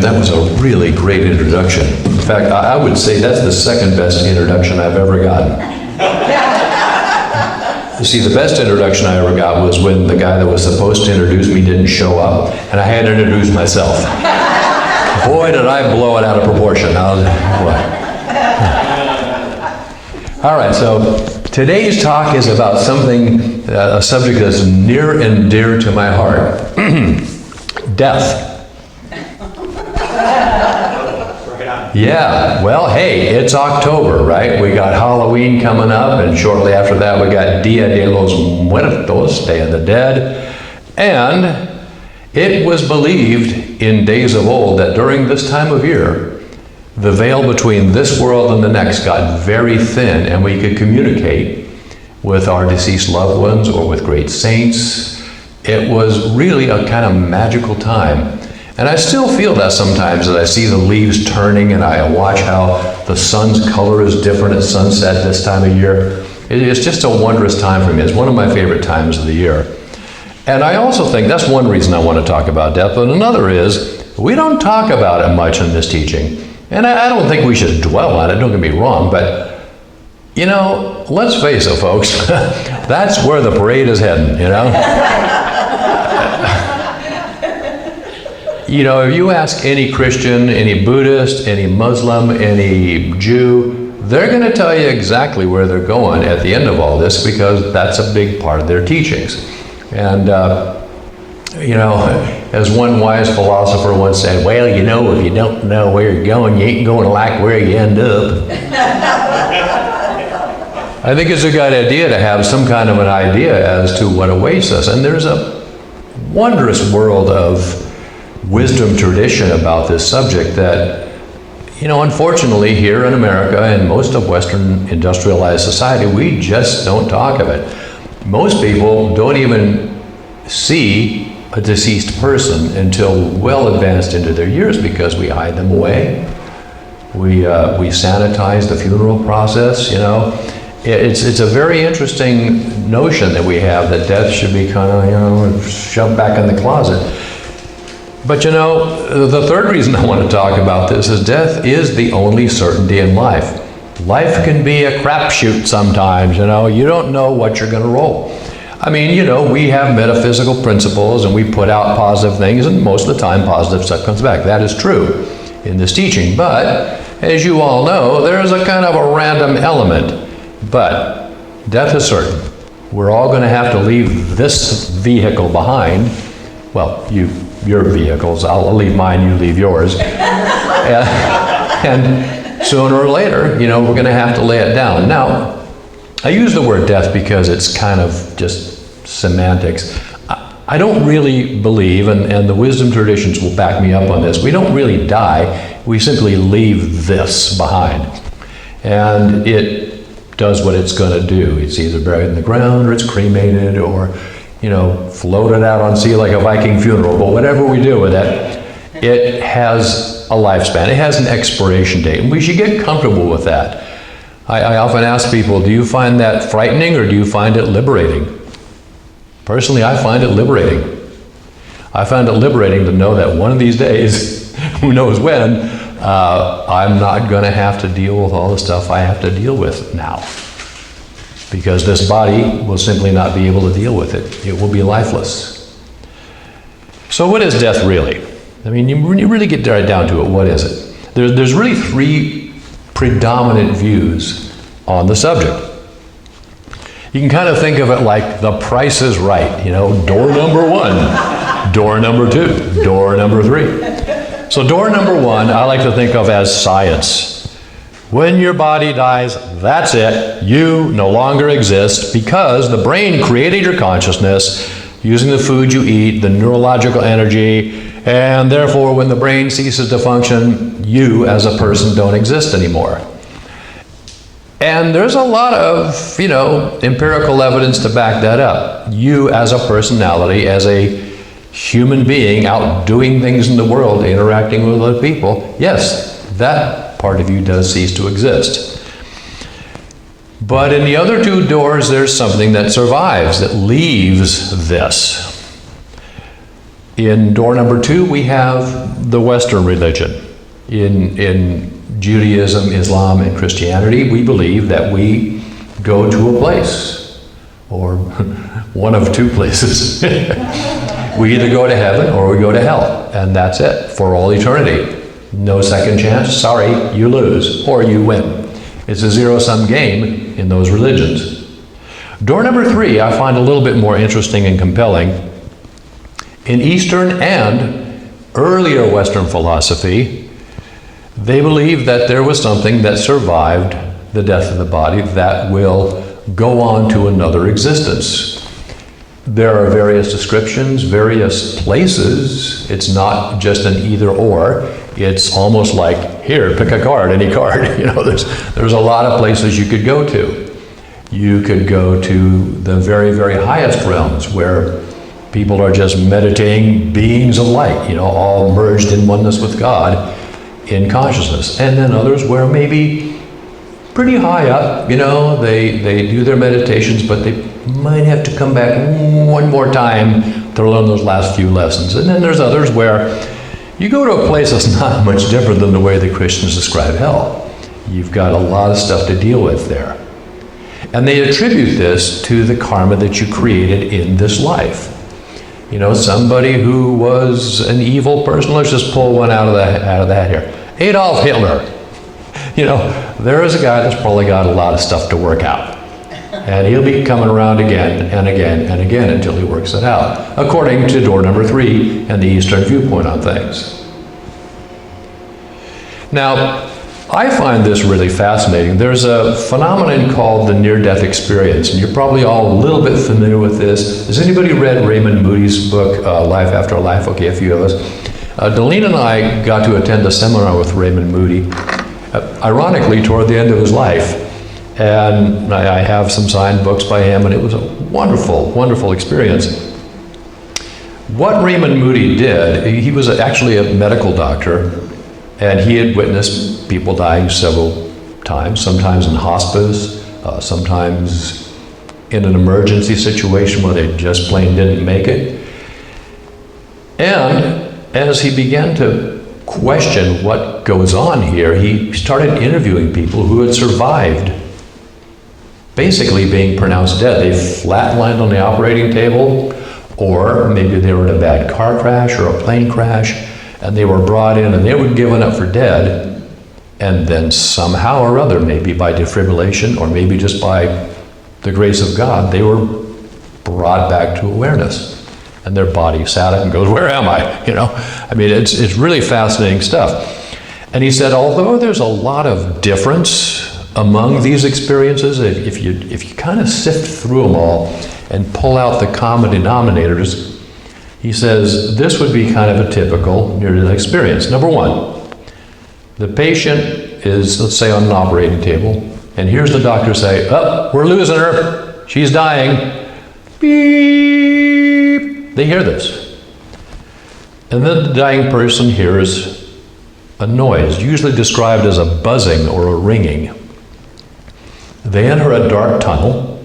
that was a really great introduction. In fact, I would say that's the second best introduction I've ever gotten. You see, the best introduction I ever got was when the guy that was supposed to introduce me didn't show up, and I had to introduce myself. Boy, did I blow it out of proportion. All right, so today's talk is about something, a subject that's near and dear to my heart. Death. Yeah, well, hey, it's October, right? We got Halloween coming up, and shortly after that we got Dia de los Muertos, Day of the Dead. And it was believed in days of old that during this time of year, the veil between this world and the next got very thin, and we could communicate with our deceased loved ones or with great saints. It was really a kind of magical time. And I still feel that sometimes as I see the leaves turning and I watch how the sun's color is different at sunset this time of year. It's just a wondrous time for me. It's one of my favorite times of the year. And I also think that's one reason I want to talk about death, but another is we don't talk about it much in this teaching. And I don't think we should dwell on it, don't get me wrong, but you know, let's face it, folks, that's where the parade is heading, you know? You know, if you ask any Christian, any Buddhist, any Muslim, any Jew, they're going to tell you exactly where they're going at the end of all this, because that's a big part of their teachings. And, you know, as one wise philosopher once said, well, you know, if you don't know where you're going, you ain't going to like where you end up. I think it's a good idea to have some kind of an idea as to what awaits us. And there's a wondrous world of wisdom tradition about this subject that, you know, unfortunately here in America and most of Western industrialized society, we just don't talk of it. Most people don't even see a deceased person until well advanced into their years because we hide them away. We sanitize the funeral process, you know. It's a very interesting notion that we have that death should be kind of, you know, shoved back in the closet. But you know, the third reason I want to talk about this is death is the only certainty in life. Life can be a crapshoot sometimes, you know. You don't know what you're going to roll. I mean, you know, we have metaphysical principles and we put out positive things, and most of the time positive stuff comes back. That is true in this teaching. But as you all know, there is a kind of a random element. But death is certain. We're all going to have to leave this vehicle behind. Well, your vehicles. I'll leave mine, you leave yours. And sooner or later, you know, we're going to have to lay it down. Now, I use the word death because it's kind of just semantics. I don't really believe, and the wisdom traditions will back me up on this, we don't really die, we simply leave this behind. And it does what it's going to do. It's either buried in the ground, or it's cremated, or, you know, floated out on sea like a Viking funeral. But whatever we do with it, it has a lifespan. It has an expiration date, and we should get comfortable with that. I often ask people, do you find that frightening or do you find it liberating? Personally, I find it liberating. I find it liberating to know that one of these days, who knows when, I'm not going to have to deal with all the stuff I have to deal with now. Because this body will simply not be able to deal with it. It will be lifeless. So what is death really? I mean, when you really get right down to it, what is it? There's really three predominant views on the subject. You can kind of think of it like The Price is Right. You know, door number one, door number two, door number three. So door number one, I like to think of as science. When your body dies, that's it. You no longer exist because the brain created your consciousness using the food you eat, the neurological energy, and therefore when the brain ceases to function, you as a person don't exist anymore. And there's a lot of, you know, empirical evidence to back that up. You as a personality, as a human being out doing things in the world, interacting with other people, yes, that part of you does cease to exist. But in the other two doors, there's something that survives, that leaves this. In door number 2, we have the Western religion. In Judaism, Islam, and Christianity, we believe that we go to a place, or one of 2 places. We either go to heaven or we go to hell, and that's it for all eternity. No second chance, sorry, you lose, or you win. It's a zero-sum game in those religions. Door number 3, I find a little bit more interesting and compelling. In Eastern and earlier Western philosophy, they believe that there was something that survived the death of the body that will go on to another existence. There are various descriptions, various places. It's not just an either or. It's almost like, here, pick a card, any card. There's a lot of places you could go to. You could go to the very, very highest realms where people are just meditating beings of light, all merged in oneness with God in consciousness. And then others where maybe pretty high up, they do their meditations, but they might have to come back one more time to learn those last few lessons. And then there's others where you go to a place that's not much different than the way the Christians describe hell. You've got a lot of stuff to deal with there. And they attribute this to the karma that you created in this life. Somebody who was an evil person, let's just pull one out of the hat here. Adolf Hitler. There is a guy that's probably got a lot of stuff to work out. And he'll be coming around again and again and again until he works it out, according to door number 3 and the Eastern viewpoint on things. Now, I find this really fascinating. There's a phenomenon called the near-death experience, and you're probably all a little bit familiar with this. Has anybody read Raymond Moody's book, Life After Life? Okay, a few of us. Delene and I got to attend a seminar with Raymond Moody, ironically, toward the end of his life. And I have some signed books by him, and it was a wonderful, wonderful experience. What Raymond Moody did, he was actually a medical doctor, and he had witnessed people dying several times, sometimes in hospice, sometimes in an emergency situation where they just plain didn't make it. And as he began to question what goes on here, he started interviewing people who had survived basically being pronounced dead. They flatlined on the operating table, or maybe they were in a bad car crash or a plane crash, and they were brought in and they were given up for dead, and then somehow or other, maybe by defibrillation or maybe just by the grace of God, they were brought back to awareness. And their body sat up and goes, where am I? It's really fascinating stuff. And he said, although there's a lot of difference among these experiences, if you kind of sift through them all and pull out the common denominators, he says this would be kind of a typical near-death experience. Number 1, the patient is, let's say, on an operating table, and here's the doctor say, oh, we're losing her, she's dying. Beep. They hear this. And then the dying person hears a noise, usually described as a buzzing or a ringing. They enter a dark tunnel,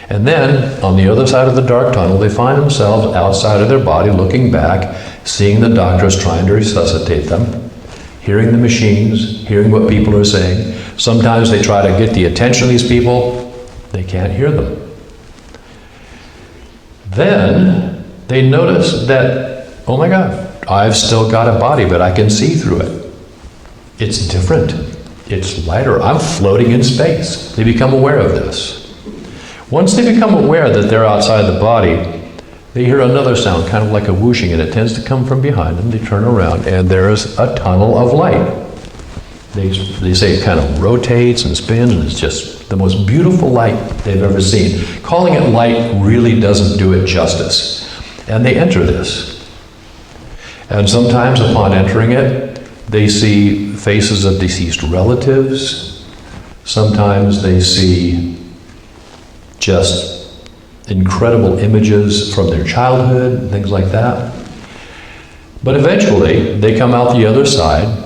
and then on the other side of the dark tunnel, they find themselves outside of their body, looking back, seeing the doctors trying to resuscitate them, hearing the machines, hearing what people are saying. Sometimes they try to get the attention of these people. They can't hear them. Then they notice that, oh my God, I've still got a body, but I can see through it. It's different. It's lighter. I'm floating in space. They become aware of this. Once they become aware that they're outside the body, they hear another sound, kind of like a whooshing, and it tends to come from behind them. They turn around, and there's a tunnel of light. They say it kind of rotates and spins, and it's just the most beautiful light they've ever seen. Calling it light really doesn't do it justice. And they enter this. And sometimes upon entering it, they see faces of deceased relatives. Sometimes they see just incredible images from their childhood, things like that. But eventually, they come out the other side,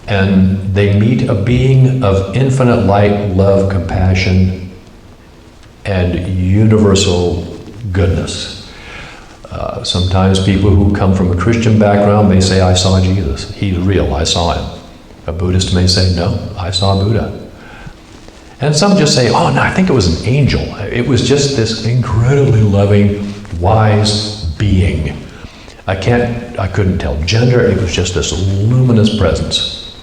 and they meet a being of infinite light, love, compassion, and universal goodness. Sometimes people who come from a Christian background may say, I saw Jesus. He's real, I saw him. A Buddhist may say, no, I saw Buddha. And some just say, oh, no, I think it was an angel. It was just this incredibly loving, wise being. I couldn't tell gender, it was just this luminous presence.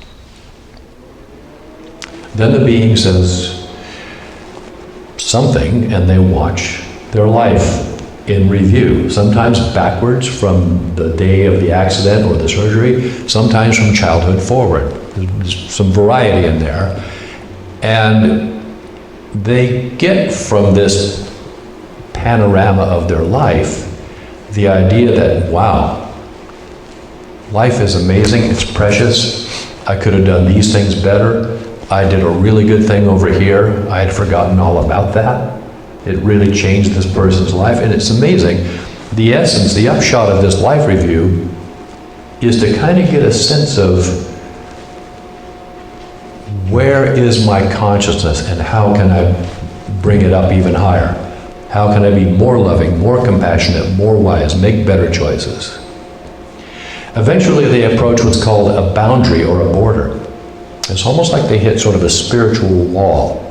Then the being says something, and they watch their life in review, sometimes backwards from the day of the accident or the surgery, sometimes from childhood forward. There's some variety in there. And they get from this panorama of their life the idea that, wow, life is amazing, it's precious, I could have done these things better, I did a really good thing over here, I had forgotten all about that. It really changed this person's life, and it's amazing. The essence, the upshot of this life review is to kind of get a sense of where is my consciousness and how can I bring it up even higher? How can I be more loving, more compassionate, more wise, make better choices? Eventually they approach what's called a boundary or a border. It's almost like they hit sort of a spiritual wall.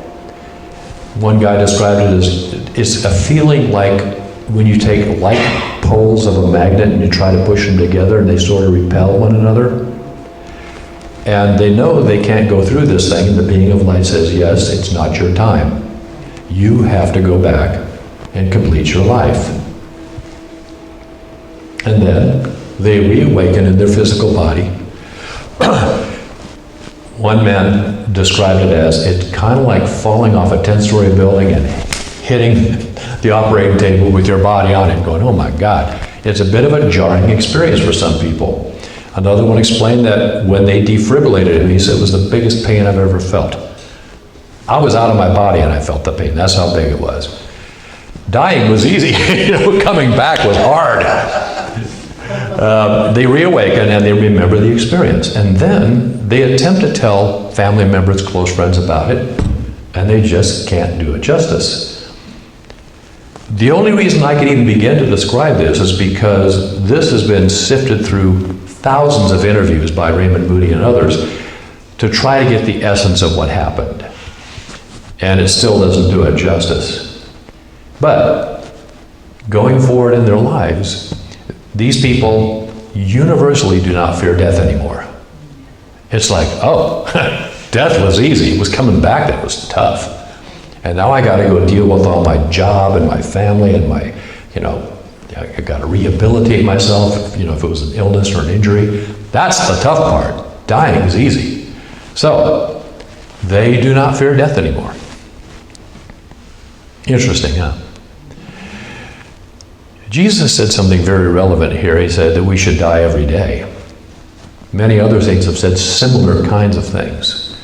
One guy described it as, it's a feeling like when you take like poles of a magnet and you try to push them together and they sort of repel one another. And they know they can't go through this thing, and the being of light says, yes, it's not your time. You have to go back and complete your life. And then they reawaken in their physical body. One man described it as, it's kind of like falling off a 10-story building and hitting the operating table with your body on it, going, oh my God. It's a bit of a jarring experience for some people. Another one explained that when they defibrillated him, he said it was the biggest pain I've ever felt. I was out of my body and I felt the pain. That's how big it was. Dying was easy. Coming back was hard. They reawaken and they remember the experience. And then they attempt to tell family members, close friends about it, and they just can't do it justice. The only reason I can even begin to describe this is because this has been sifted through thousands of interviews by Raymond Moody and others to try to get the essence of what happened. And it still doesn't do it justice. But going forward in their lives, these people universally do not fear death anymore. It's like, oh, death was easy. It was coming back that was tough. And now I got to go deal with all my job and my family and my, I got to rehabilitate myself, if it was an illness or an injury. That's the tough part. Dying is easy. So, they do not fear death anymore. Interesting, huh? Jesus said something very relevant here. He said that we should die every day. Many other saints have said similar kinds of things.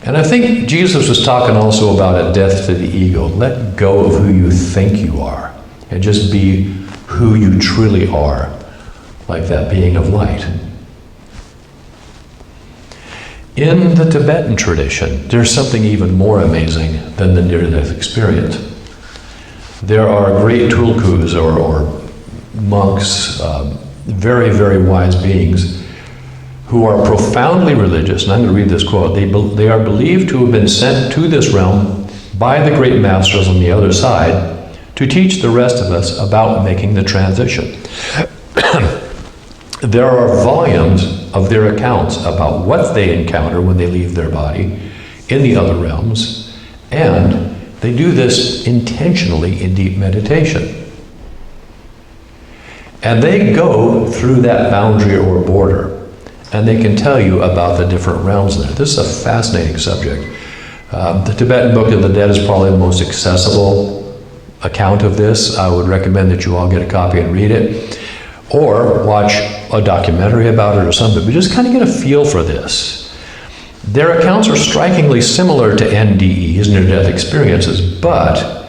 And I think Jesus was talking also about a death to the ego. Let go of who you think you are and just be who you truly are, like that being of light. In the Tibetan tradition, there's something even more amazing than the near-death experience. There are great tulkus or monks, very, very wise beings who are profoundly religious, and I'm going to read this quote. They are believed to have been sent to this realm by the great masters on the other side to teach the rest of us about making the transition. There are volumes of their accounts about what they encounter when they leave their body in the other realms, and they do this intentionally in deep meditation. And they go through that boundary or border, and they can tell you about the different realms there. This is a fascinating subject. The Tibetan Book of the Dead is probably the most accessible account of this. I would recommend that you all get a copy and read it, or watch a documentary about it or something, but just kind of get a feel for this. Their accounts are strikingly similar to NDEs, near-death experiences, but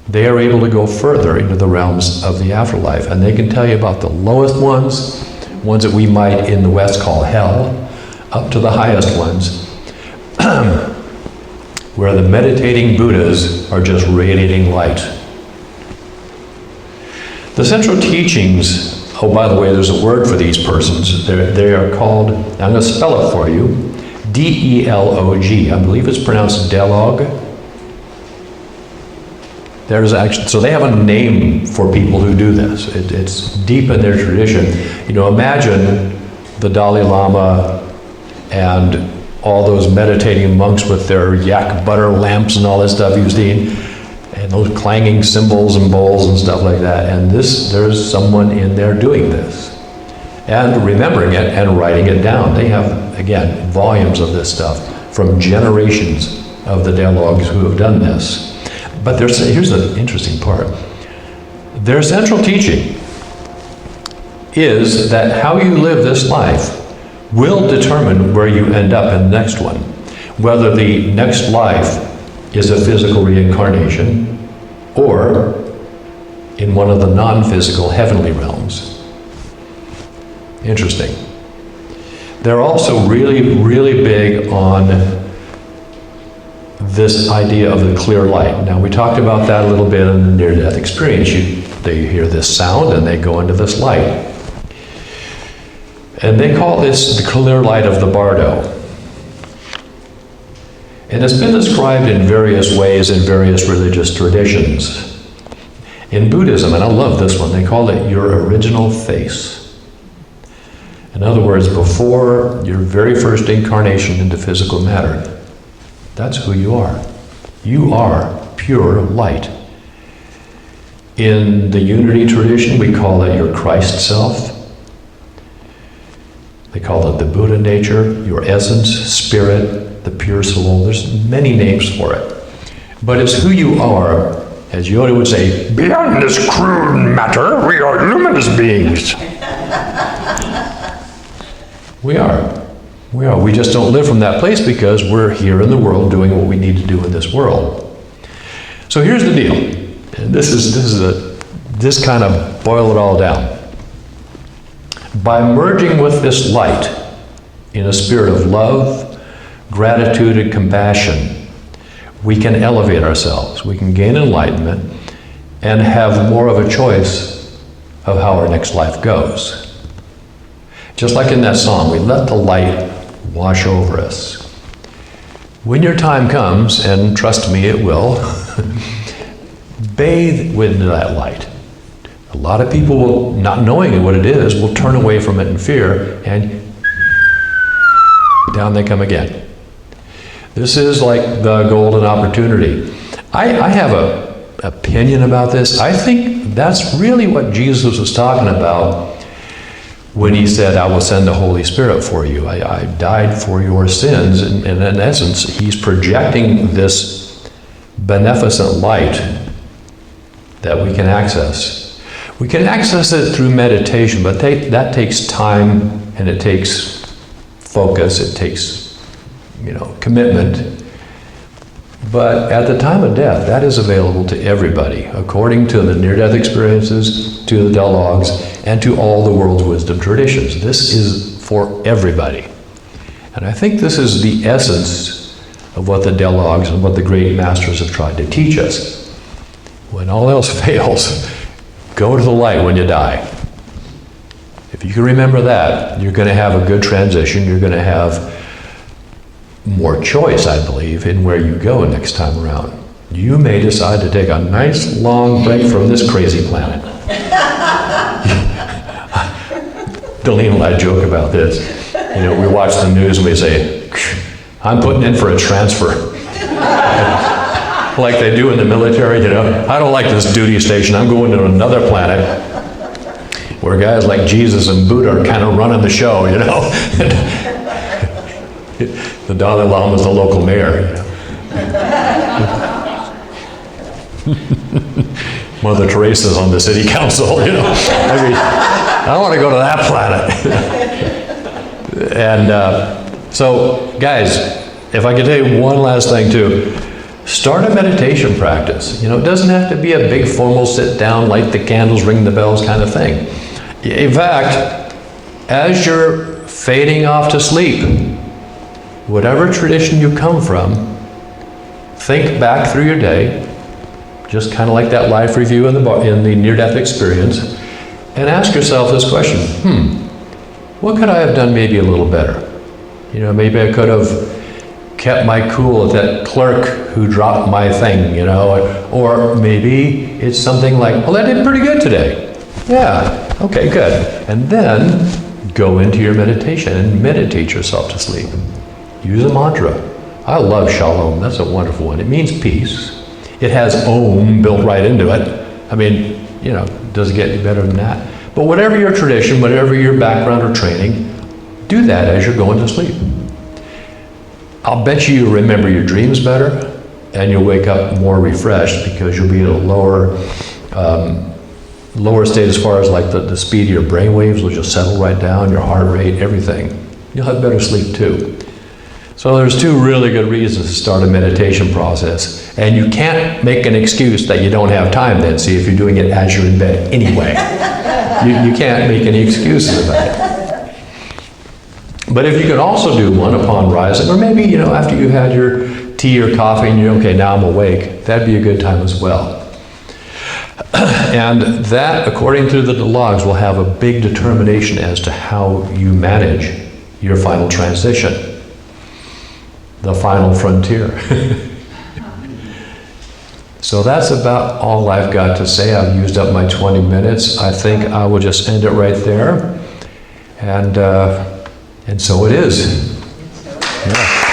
they are able to go further into the realms of the afterlife, and they can tell you about the lowest ones that we might in the West call hell, up to the highest ones, where the meditating Buddhas are just radiating light. The central teachings, oh, by the way, there's a word for these persons. They are called, I'm going to spell it for you, D-E-L-O-G. I believe it's pronounced Delog. There's actually, so they have a name for people who do this. It's deep in their tradition. You know, imagine the Dalai Lama and all those meditating monks with their yak butter lamps and all that stuff you've seen, and those clanging cymbals and bowls and stuff like that. And there's someone in there doing this, and remembering it and writing it down. They have, again, volumes of this stuff from generations of the dialogues who have done this. But here's the interesting part. Their central teaching is that how you live this life will determine where you end up in the next one. Whether the next life is a physical reincarnation or in one of the non-physical heavenly realms. Interesting. They're also really, really big on this idea of the clear light. Now, we talked about that a little bit in the near-death experience. They hear this sound and they go into this light. And they call this the clear light of the bardo. And it's been described in various ways in various religious traditions. In Buddhism, and I love this one, they call it your original face. In other words, before your very first incarnation into physical matter, that's who you are. You are pure light. In the unity tradition, we call it your Christ self. They call it the Buddha nature, your essence, spirit, the pure soul. There's many names for it. But it's who you are, as Yoda would say, beyond this crude matter, we are luminous beings. We are. We just don't live from that place because we're here in the world doing what we need to do in this world. So here's the deal. And this kind of boil it all down. By merging with this light in a spirit of love, gratitude, and compassion, we can elevate ourselves. We can gain enlightenment and have more of a choice of how our next life goes. Just like in that song, we let the light wash over us. When your time comes, and trust me, it will, bathe into that light. A lot of people will, not knowing what it is, will turn away from it in fear, and down they come again. This is like the golden opportunity. I have an opinion about this. I think that's really what Jesus was talking about when he said, I will send the Holy Spirit for you. I died for your sins. And in essence, he's projecting this beneficent light that we can access. We can access it through meditation, but that takes time, and it takes focus, it takes, commitment. But at the time of death, that is available to everybody, according to the near-death experiences, to the dialogues, and to all the world's wisdom traditions. This is for everybody. And I think this is the essence of what the dialogues and what the great masters have tried to teach us. When all else fails, go to the light when you die. If you can remember that, you're going to have a good transition. You're going to have more choice, I believe, in where you go next time around. You may decide to take a nice long break from this crazy planet. Delene and I joke about this. We watch the news and we say, I'm putting in for a transfer. Like they do in the military, I don't like this duty station, I'm going to another planet where guys like Jesus and Buddha are kind of running the show, The Dalai Lama is the local mayor. Mother Teresa's on the city council, I want to go to that planet. And so, guys, if I could tell you one last thing too, start a meditation practice. It doesn't have to be a big formal sit down, light the candles, ring the bells kind of thing. In fact, as you're fading off to sleep, whatever tradition you come from, think back through your day, just kind of like that life review in the near-death experience, and ask yourself this question, what could I have done maybe a little better? You know, maybe I could have kept my cool at that clerk who dropped my thing, you know, or maybe it's something like, well, I did pretty good today. Yeah, okay, good. And then go into your meditation and meditate yourself to sleep. Use a mantra. I love Shalom, that's a wonderful one. It means peace. It has Om built right into it. I mean, you know, does it get any better than that? But whatever your tradition, whatever your background or training, do that as you're going to sleep. I'll bet you'll remember your dreams better, and you'll wake up more refreshed because you'll be in a lower state as far as like the speed of your brain waves will just settle right down, your heart rate, everything. You'll have better sleep too. So there's two really good reasons to start a meditation process. And you can't make an excuse that you don't have time then, see, if you're doing it as you're in bed anyway. You can't make any excuses about it. But if you can also do one upon rising, or maybe, you know, after you had your tea or coffee and you're, okay, now I'm awake, that'd be a good time as well. And that, according to the logs, will have a big determination as to how you manage your final transition, the final frontier. So that's about all I've got to say. I've used up my 20 minutes. I think I will just end it right there. And so it is. Yeah.